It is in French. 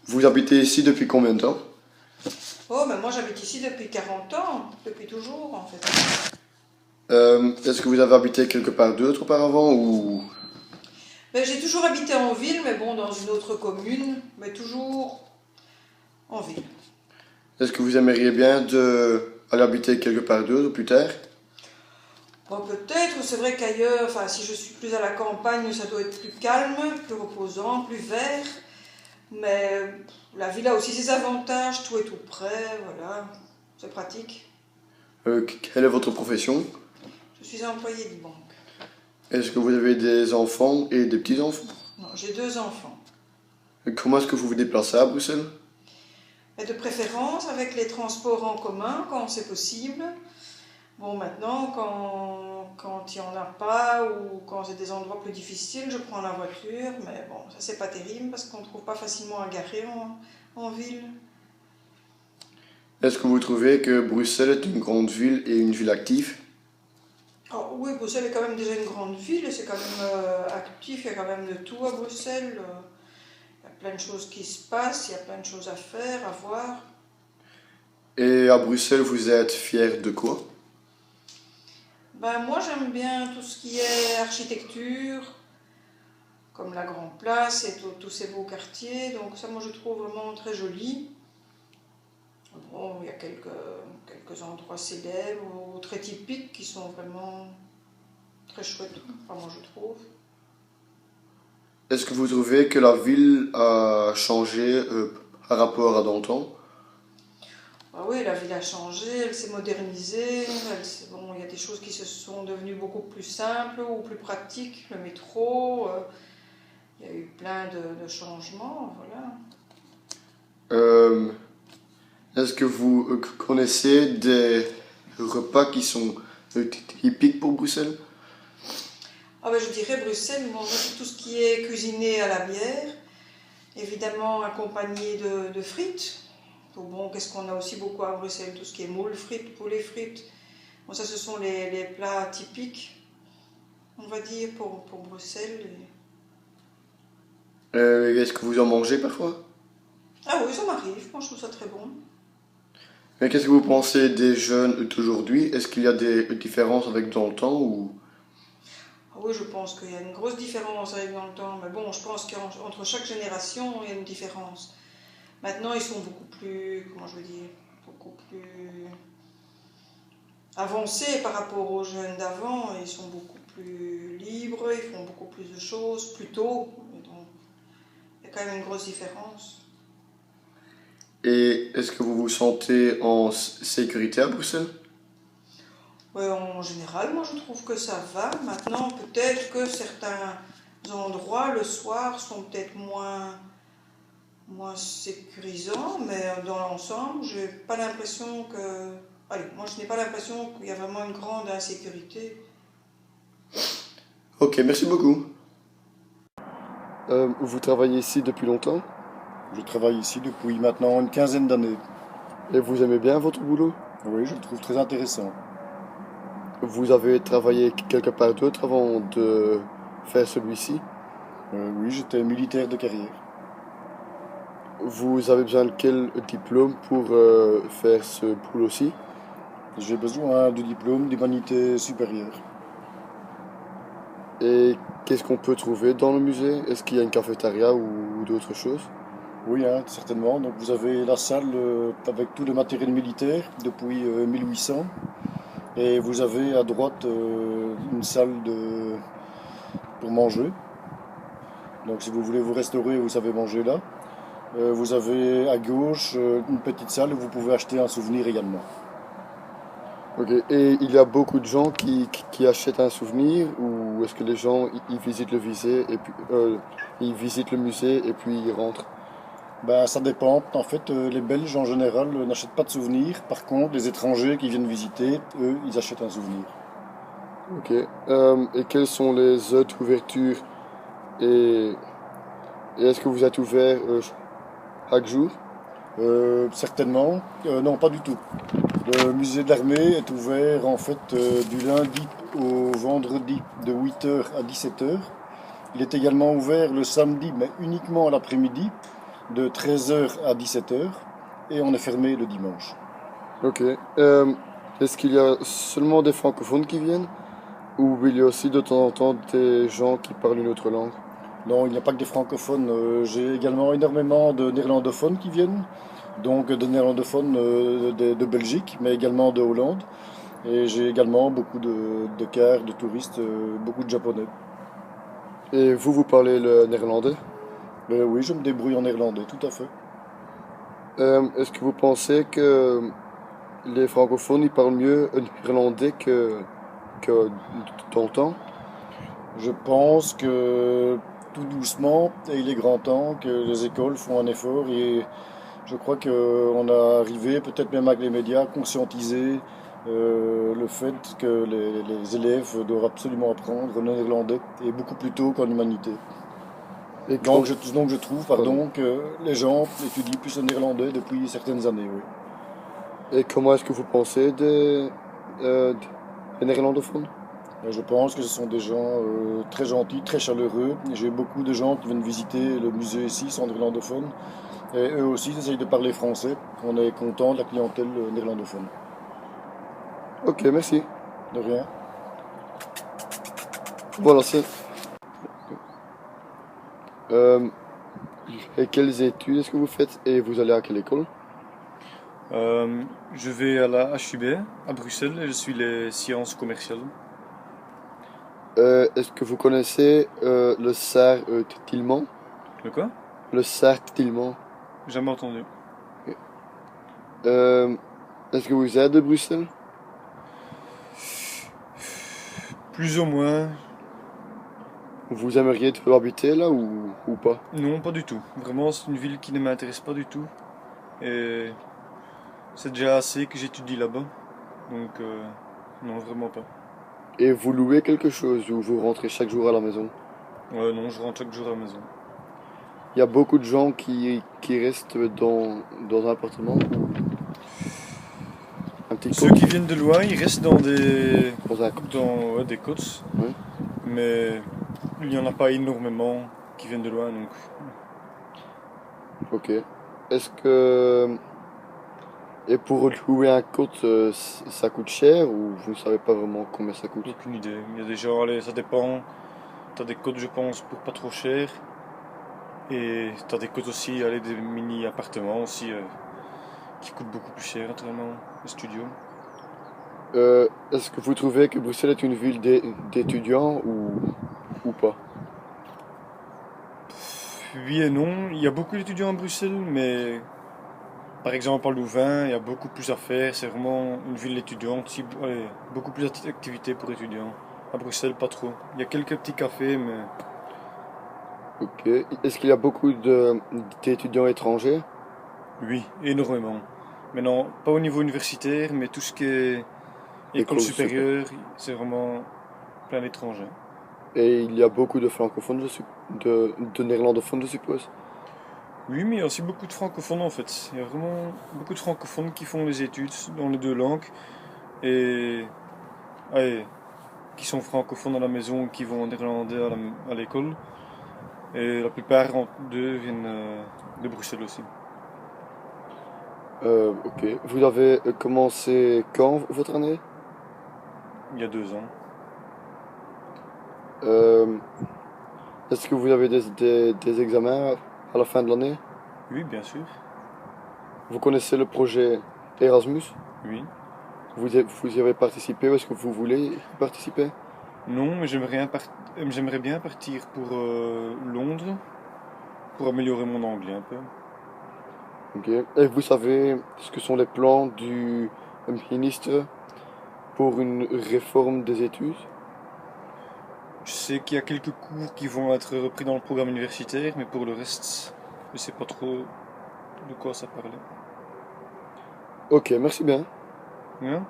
Vous habitez ici depuis combien de temps? Oh, mais moi j'habite ici depuis 40 ans, depuis toujours en fait. Est-ce que vous avez habité quelque part d'autre auparavant ou Mais j'ai toujours habité en ville, mais bon, dans une autre commune, mais toujours en ville. est-ce que vous aimeriez bien aller habiter quelque part d'autre plus tard? Bon, peut-être, c'est vrai qu'ailleurs, enfin, si je suis plus à la campagne, ça doit être plus calme, plus reposant, plus vert. Mais la ville a aussi ses avantages, tout est tout près, voilà, c'est pratique. Quelle est votre profession? Je suis employée de banque. Est-ce que vous avez des enfants et des petits-enfants? Non, j'ai 2 enfants. Comment est-ce que vous vous déplacez à Bruxelles? Et de préférence avec les transports en commun quand c'est possible. Bon, maintenant, quand il n'y en a pas ou quand c'est des endroits plus difficiles, je prends la voiture. Mais bon, ça c'est pas terrible parce qu'on ne trouve pas facilement à garer en ville. Est-ce que vous trouvez que Bruxelles est une grande ville et une ville active? Alors, oui, Bruxelles est quand même déjà une grande ville et c'est quand même actif. Il y a quand même de tout à Bruxelles. Il y a plein de choses qui se passent, il y a plein de choses à faire, à voir. Et à Bruxelles, vous êtes fier de quoi? Ben, moi, j'aime bien tout ce qui est architecture, comme la Grande Place et tous ces beaux quartiers. Donc ça, moi, je trouve vraiment très joli. Bon, il y a quelques endroits célèbres ou très typiques qui sont vraiment très chouettes, enfin, moi, je trouve. Est-ce que vous trouvez que la ville a changé par rapport à dans le temps? Ah oui, la ville a changé, elle s'est modernisée. Bon, il y a des choses qui se sont devenues beaucoup plus simples ou plus pratiques. Le métro, il y a eu plein de changements, voilà. Euh, Est-ce que vous connaissez des repas qui sont typiques pour Bruxelles? Ah ben, je dirais Bruxelles, bon, tout ce qui est cuisiné à la bière, évidemment accompagné de frites. Bon, qu'est-ce qu'on a aussi beaucoup à Bruxelles? Tout ce qui est moules frites, poulet frites. Bon, ça, ce sont les plats typiques, on va dire, pour Bruxelles. Est-ce que vous en mangez parfois? Ah oui, ça m'arrive, moi je trouve ça très bon. Mais qu'est-ce que vous pensez des jeunes d'aujourd'hui? Est-ce qu'il y a des différences avec dans le temps ou... Ah oui, je pense qu'il y a une grosse différence avec dans le temps, mais bon, je pense qu'entre chaque génération, il y a une différence. Maintenant, ils sont beaucoup plus, comment je veux dire, beaucoup plus avancés par rapport aux jeunes d'avant. Ils sont beaucoup plus libres, ils font beaucoup plus de choses plus tôt. Donc, il y a quand même une grosse différence. Et est-ce que vous vous sentez en sécurité à Bruxelles? Ouais, en général, moi je trouve que ça va. Maintenant, peut-être que certains endroits le soir sont peut-être moins sécurisants, mais dans l'ensemble, j'ai pas l'impression que. Allez, moi je n'ai pas l'impression qu'il y a vraiment une grande insécurité. Ok, merci beaucoup. Vous travaillez ici depuis longtemps Je travaille ici depuis maintenant une quinzaine d'années. et vous aimez bien votre boulot? Oui, je le trouve très intéressant. Vous avez travaillé quelque part d'autre avant de faire celui-ci? Oui, j'étais militaire de carrière. Vous avez besoin de quel diplôme pour faire ce boulot-ci? J'ai besoin de diplôme d'humanité supérieure. Et qu'est-ce qu'on peut trouver dans le musée? Est-ce qu'il y a une cafétéria ou d'autres choses? Oui, hein, certainement. Donc vous avez la salle avec tout le matériel militaire depuis 1800. Et vous avez à droite une salle pour manger. Donc si vous voulez vous restaurer, vous savez manger là. Vous avez à gauche une petite salle où vous pouvez acheter un souvenir également. Ok. Et il y a beaucoup de gens qui achètent un souvenir ou est-ce que les gens ils visitent le musée et puis ils visitent le musée et puis ils rentrent? Ben, ça dépend. En fait, les Belges en général n'achètent pas de souvenirs. Par contre, les étrangers qui viennent visiter, eux, ils achètent un souvenir. Ok. Et quelles sont les heures d'ouverture et, et est-ce que vous êtes ouvert chaque jour? Certainement. Non, pas du tout. Le musée de l'armée est ouvert en fait du lundi au vendredi de 8 heures à 17 heures. Il est également ouvert le samedi, mais uniquement à l'après-midi, de 13h à 17h et on est fermé le dimanche. Ok. Est-ce qu'il y a seulement des francophones qui viennent ou il y a aussi de temps en temps des gens qui parlent une autre langue? Non, il n'y a pas que des francophones. J'ai également énormément de néerlandophones qui viennent, donc de néerlandophones de Belgique, mais également de Hollande. Et j'ai également beaucoup de cars, de touristes, beaucoup de japonais. Et vous, vous parlez le néerlandais? Oui, je me débrouille en néerlandais, tout à fait. Est-ce que vous pensez que les francophones ils parlent mieux néerlandais que dans le temps? Je pense que tout doucement, et il est grand temps que les écoles font un effort et je crois qu'on a arrivé, peut-être même avec les médias, à conscientiser le fait que les élèves doivent absolument apprendre le néerlandais et beaucoup plus tôt qu'en humanité. Et, Donc je trouve pardon, que les gens étudient plus le néerlandais depuis certaines années. Oui. et comment est-ce que vous pensez euh, des néerlandophones? Et je pense que ce sont des gens très gentils, très chaleureux. J'ai beaucoup de gens qui viennent visiter le musée ici, sont néerlandophones. Et eux aussi ils essayent de parler français. On est content de la clientèle néerlandophone. Ok, merci. De rien. Voilà, c'est. Euh, et quelles études est-ce que vous faites et vous allez à quelle école? Je vais à la HUB à Bruxelles et je suis les sciences commerciales. Est-ce que vous connaissez le SAR Tilman? Le quoi? Le SAR Tilman. Jamais entendu. Euh, est-ce que vous êtes de Bruxelles? Plus ou moins. Vous aimeriez habiter là ou pas? Non, pas du tout. Vraiment, c'est une ville qui ne m'intéresse pas du tout. Et c'est déjà assez que j'étudie là-bas. Donc, non, vraiment pas. Et vous louez quelque chose ou vous rentrez chaque jour à la maison? Non, je rentre chaque jour à la maison. Il y a beaucoup de gens qui restent dans un appartement ou un petit Ceux coin qui viennent de loin, ils restent dans un coin. dans ouais, des côtes. Oui. Mais il n'y en a pas énormément qui viennent de loin. Donc, Ok. Est-ce que et pour louer un côte, ça coûte cher ou vous ne savez pas vraiment combien ça coûte? aucune idée. Il y a des gens, allez, ça dépend. T'as des côtes, je pense, pour pas trop cher. Et t'as des côtes aussi, allez, des mini-appartements aussi, qui coûtent beaucoup plus cher, naturellement, les studios. Est-ce que vous trouvez que Bruxelles est une ville d'étudiants ou pas? Oui et non, il y a beaucoup d'étudiants à Bruxelles, mais par exemple à Louvain, il y a beaucoup plus à faire. C'est vraiment une ville étudiante, allez, beaucoup plus d'activités pour étudiants. À Bruxelles, pas trop. Il y a quelques petits cafés, mais Ok. Est-ce qu'il y a beaucoup d'étudiants étrangers? oui, énormément. Mais non, pas au niveau universitaire, mais tout ce qui est école École super. supérieure, c'est vraiment plein d'étrangers. Et il y a beaucoup de francophones, de néerlandophones, je suppose. Oui, mais il y a aussi beaucoup de francophones en fait. Il y a vraiment beaucoup de francophones qui font les études dans les deux langues et ouais, qui sont francophones à la maison, qui vont en néerlandais à l'école. Et la plupart d'eux viennent de Bruxelles aussi. Ok. Vous avez commencé quand votre année? Il y a 2 ans. Euh, est-ce que vous avez des examens à la fin de l'année? Oui, bien sûr. Vous connaissez le projet Erasmus? Oui. Vous y avez participé ou est-ce que vous voulez y participer? Non, mais j'aimerais bien partir pour Londres pour améliorer mon anglais un peu. Ok. Et vous savez ce que sont les plans du ministre pour une réforme des études? Je sais qu'il y a quelques cours qui vont être repris dans le programme universitaire, mais pour le reste, je sais pas trop de quoi ça parlait. Ok, merci bien. Hein?